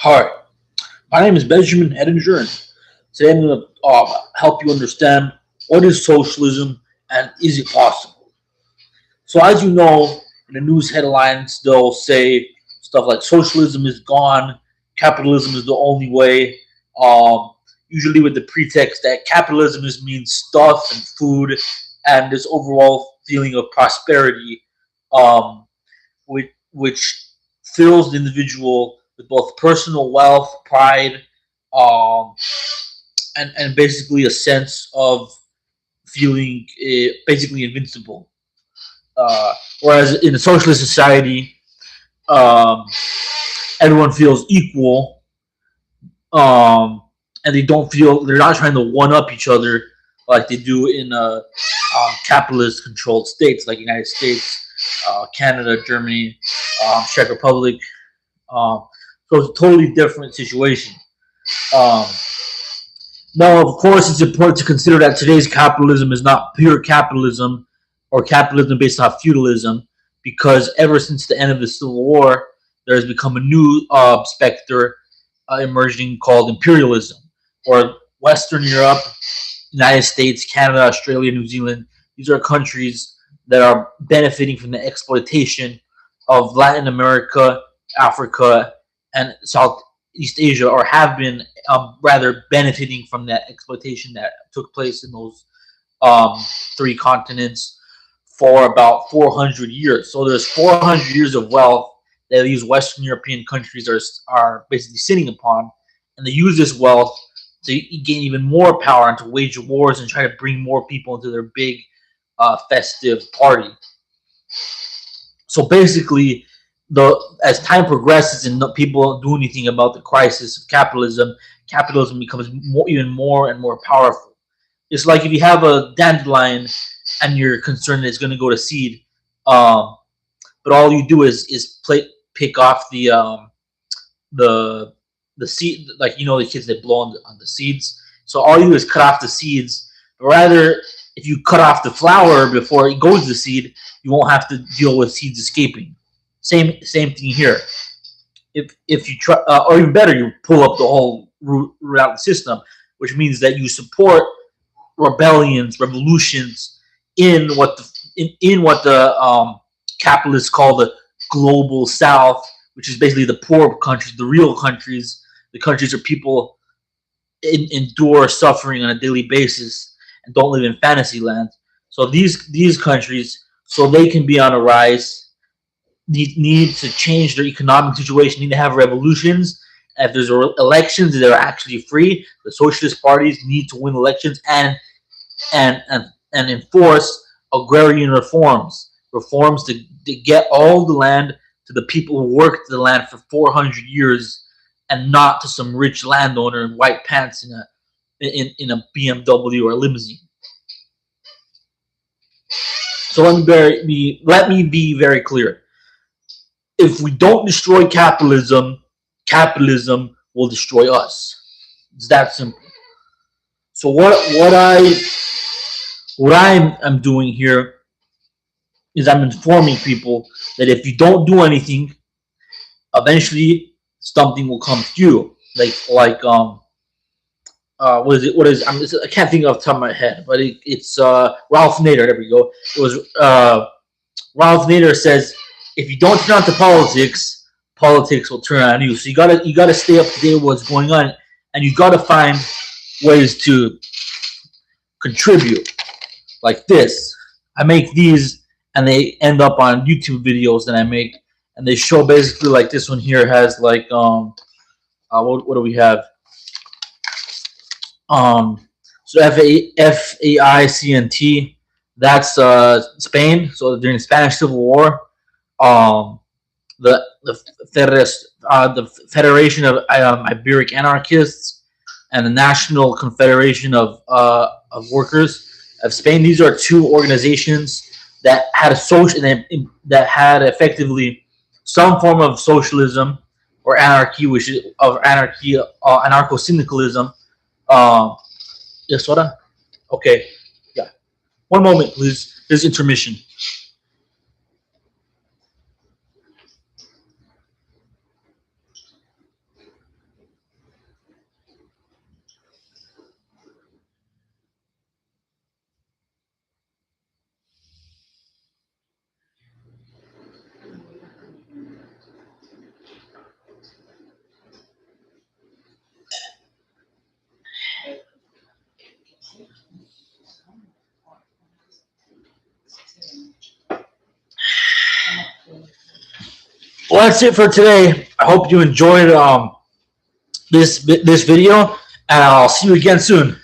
Hi, my name is Benjamin Edinger, and today I'm going to help you understand what is socialism and is it possible. So, as you know, in the news headlines, they'll say stuff like socialism is gone, capitalism is the only way, um, usually with the pretext that capitalism just means stuff and food and this overall feeling of prosperity, um, which fills the individual with both personal wealth, pride, um, and basically a sense of feeling basically invincible. Whereas in a socialist society, um, everyone feels equal, and they're not trying to one up each other like they do in capitalist controlled states like United States, Canada, Germany, Czech Republic. Um, so it's a totally different situation. Um, Now, of course, it's important to consider that today's capitalism is not pure capitalism or capitalism based on feudalism, because ever since the end of the Civil War, there has become a new specter emerging called imperialism, or Western Europe, United States, Canada, Australia, New Zealand. These are countries that are benefiting from the exploitation of Latin America, Africa, and Southeast Asia, or have been rather benefiting from that exploitation that took place in those um, three continents for about 400 years. So there's 400 years of wealth that these Western European countries are basically sitting upon, and they use this wealth to gain even more power and to wage wars and try to bring more people into their big festive party. So basically, the as time progresses and people don't do anything about the crisis of capitalism, capitalism becomes even more and more powerful. It's like if you have a dandelion and you're concerned that it's going to go to seed, um, but all you do pick off the the seed, like the kids that blow on the seeds. So all you do is cut off the seeds. But rather, if you cut off the flower before it goes to seed, you won't have to deal with seeds escaping. Same thing here. If you try, or even better, you pull up the whole root out the system, which means that you support rebellions, revolutions in what the capitalists call the global South, which is basically the poor countries, the real countries, the countries where people endure suffering on a daily basis and don't live in fantasy land. So these countries, so they can be on a rise, need to change their economic situation, need to have revolutions. If there's elections that are actually free, the socialist parties need to win elections and and, and enforce agrarian reforms to get all the land to the people who worked the land for 400 years and not to some rich landowner in white pants in a BMW or a limousine. So let me be very clear. If we don't destroy capitalism, capitalism will destroy us. It's that simple. So what I'm doing here is I'm informing people that if you don't do anything, eventually something will come to you. What is it? I can't think off the top of my head, but it's Ralph Nader. There we go. It was Ralph Nader says, if you don't turn on to politics, politics will turn on you. So you gotta stay up to date with what's going on, and you gotta find ways to contribute. Like this, I make these, and they end up on YouTube videos that I make, and they show basically like this one here has like what do we have? So FAICNT, that's Spain. So during the Spanish Civil War, um, the Federation of Iberic Anarchists and the National Confederation of Workers of Spain. These are two organizations that had a social that had effectively some form of socialism or anarchy, which is of anarchy, anarcho syndicalism. Um, yes, what? Okay, yeah. One moment, please. There's intermission. Well, that's it for today. I hope you enjoyed this video, and I'll see you again soon.